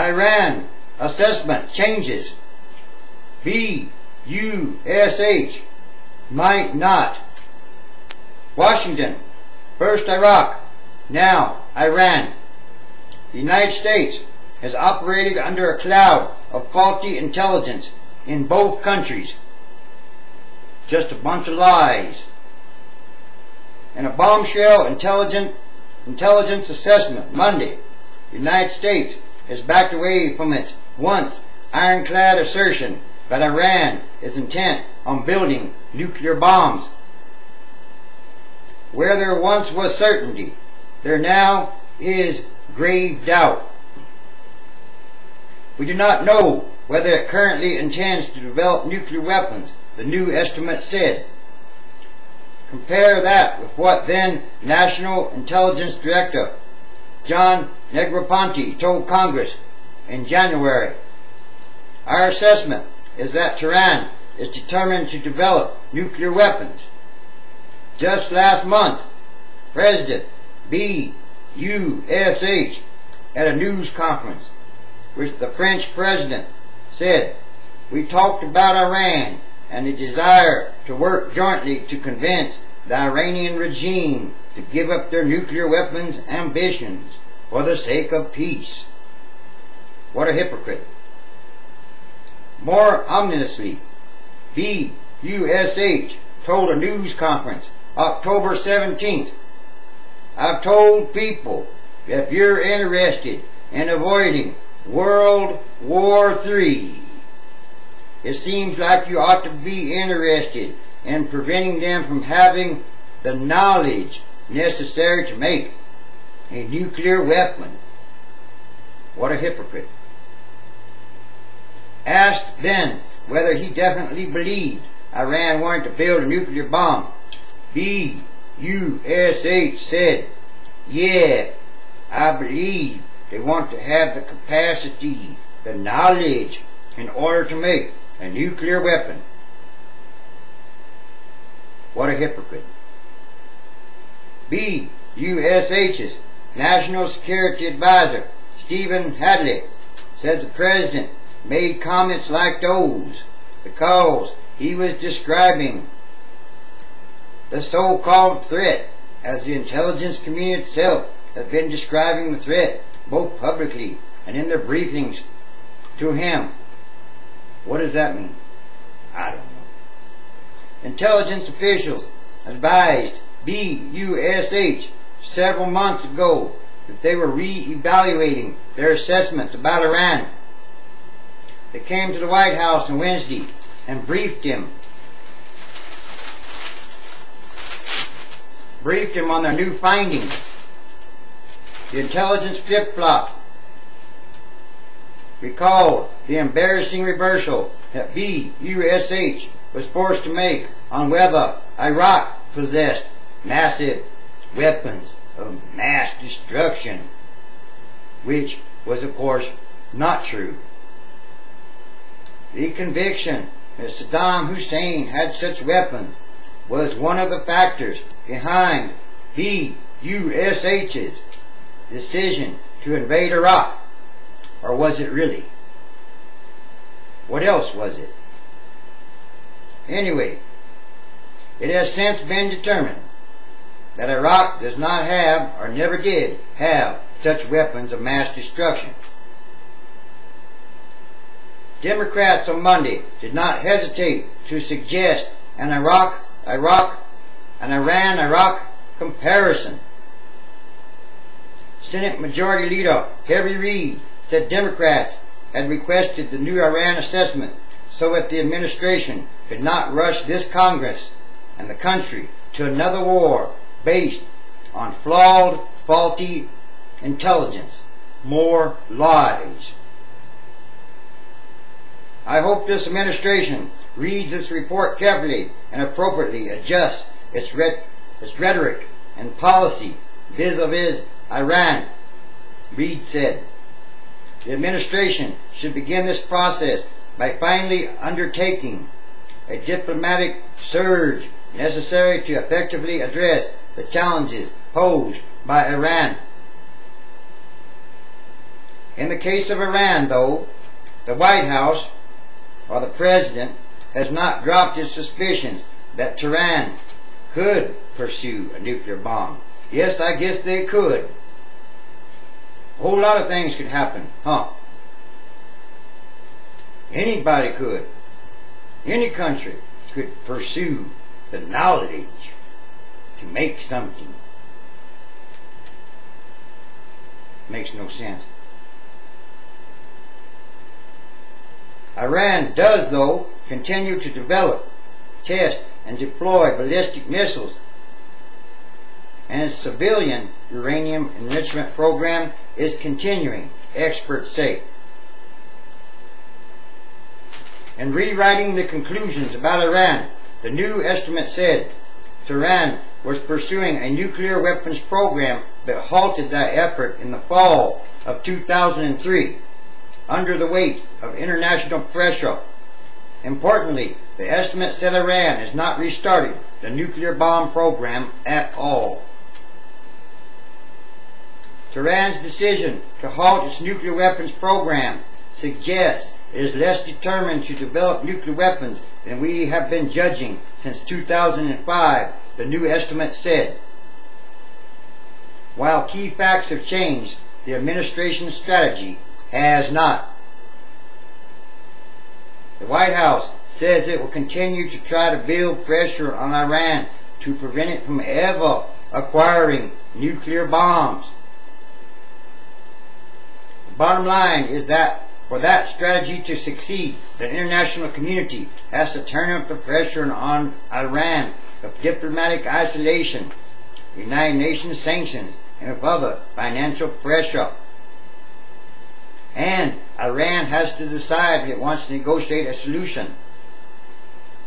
Iran assessment changes. BUSH might not. Washington, first Iraq, now Iran. The United States has operated under a cloud of faulty intelligence in both countries. Just a bunch of lies. In a bombshell intelligence assessment Monday, the United States has backed away from its once ironclad assertion that Iran is intent on building nuclear bombs. Where there once was certainty, there now is grave doubt. We do not know whether it currently intends to develop nuclear weapons, the new estimate said. Compare that with what then National Intelligence Director John Negroponte told Congress in January. Our assessment is that Tehran is determined to develop nuclear weapons. Just last month, President BUSH at a news conference, which the French president said, "We talked about Iran and the desire to work jointly to convince the Iranian regime to give up their nuclear weapons ambitions for the sake of peace." What a hypocrite. More ominously, BUSH told a news conference October 17th, "I've told people that if you're interested in avoiding World War III, it seems like you ought to be interested in preventing them from having the knowledge necessary to make a nuclear weapon." What a hypocrite. Asked then whether he definitely believed Iran wanted to build a nuclear bomb, BUSH said, "Yeah, I believe they want to have the capacity, the knowledge, in order to make a nuclear weapon." What a hypocrite. BUSH's National Security Advisor, Stephen Hadley, said the president made comments like those because he was describing the so-called threat as the intelligence community itself has been describing the threat both publicly and in their briefings to him. What does that mean? I don't know. Intelligence officials advised BUSH several months ago that they were re-evaluating their assessments about Iran. They came to the White House on Wednesday and briefed him on their new findings. The intelligence flip-flop recalled the embarrassing reversal that BUSH was forced to make on whether Iraq possessed massive weapons of mass destruction, which was of course not true. The conviction that Saddam Hussein had such weapons was one of the factors behind BUSH's decision to invade Iraq. Or was it really? What else was it? Anyway, it has since been determined that Iraq does not have, or never did have, such weapons of mass destruction. Democrats on Monday did not hesitate to suggest an Iran-Iraq comparison. Senate Majority Leader Harry Reid said Democrats had requested the new Iran assessment so that the administration could not rush this Congress and the country to another war based on flawed, faulty intelligence. More lies. I hope this administration reads this report carefully and appropriately adjusts its rhetoric and policy vis-a-vis Iran, Reid said. The administration should begin this process by finally undertaking a diplomatic surge necessary to effectively address the challenges posed by Iran. In the case of Iran, though, the White House, or the President, has not dropped his suspicions that Tehran could pursue a nuclear bomb. Yes, I guess they could. A whole lot of things could happen, huh? Anybody could. Any country could pursue the knowledge to make something. Makes no sense. Iran does, though, continue to develop, test, and deploy ballistic missiles, and its civilian uranium enrichment program is continuing, experts say. In rewriting the conclusions about Iran, the new estimate said Tehran was pursuing a nuclear weapons program that halted that effort in the fall of 2003 under the weight of international pressure. Importantly, the estimate said Iran has not restarted the nuclear bomb program at all. Tehran's decision to halt its nuclear weapons program suggests it is less determined to develop nuclear weapons than we have been judging since 2005, the new estimate said. While key facts have changed, the administration's strategy has not. The White House says it will continue to try to build pressure on Iran to prevent it from ever acquiring nuclear bombs. The bottom line is that for that strategy to succeed, the international community has to turn up the pressure on Iran of diplomatic isolation, United Nations sanctions, and of other financial pressure. And Iran has to decide if it wants to negotiate a solution.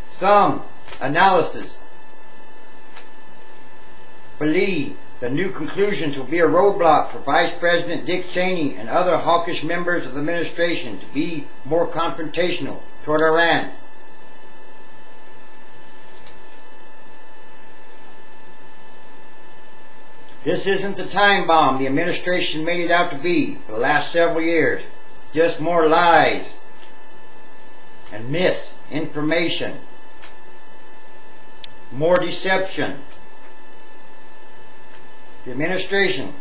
Some analysis believe the new conclusions will be a roadblock for Vice President Dick Cheney and other hawkish members of the administration to be more confrontational toward Iran. This isn't the time bomb the administration made it out to be for the last several years. Just more lies and misinformation. More deception. The administration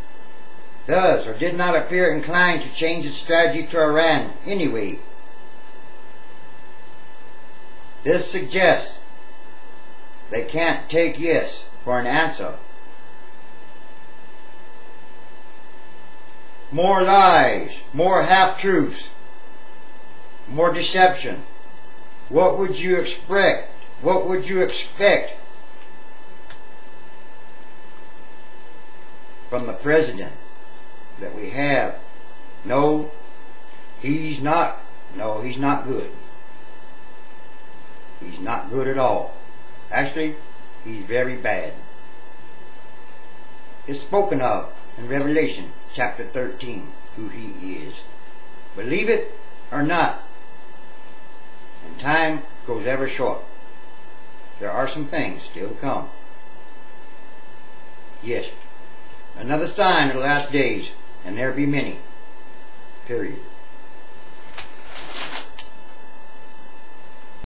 does or did not appear inclined to change its strategy to Iran anyway. This suggests they can't take yes for an answer. More lies, more half-truths, more deception. What would you expect? What would you expect from the president that we have? No, he's not. No, he's not good. He's not good at all. Actually, he's very bad. It's spoken of in Revelation chapter 13 who he is. Believe it or not, and time goes ever short. There are some things still to come. Yes, another sign of the last days, and there be many. Period.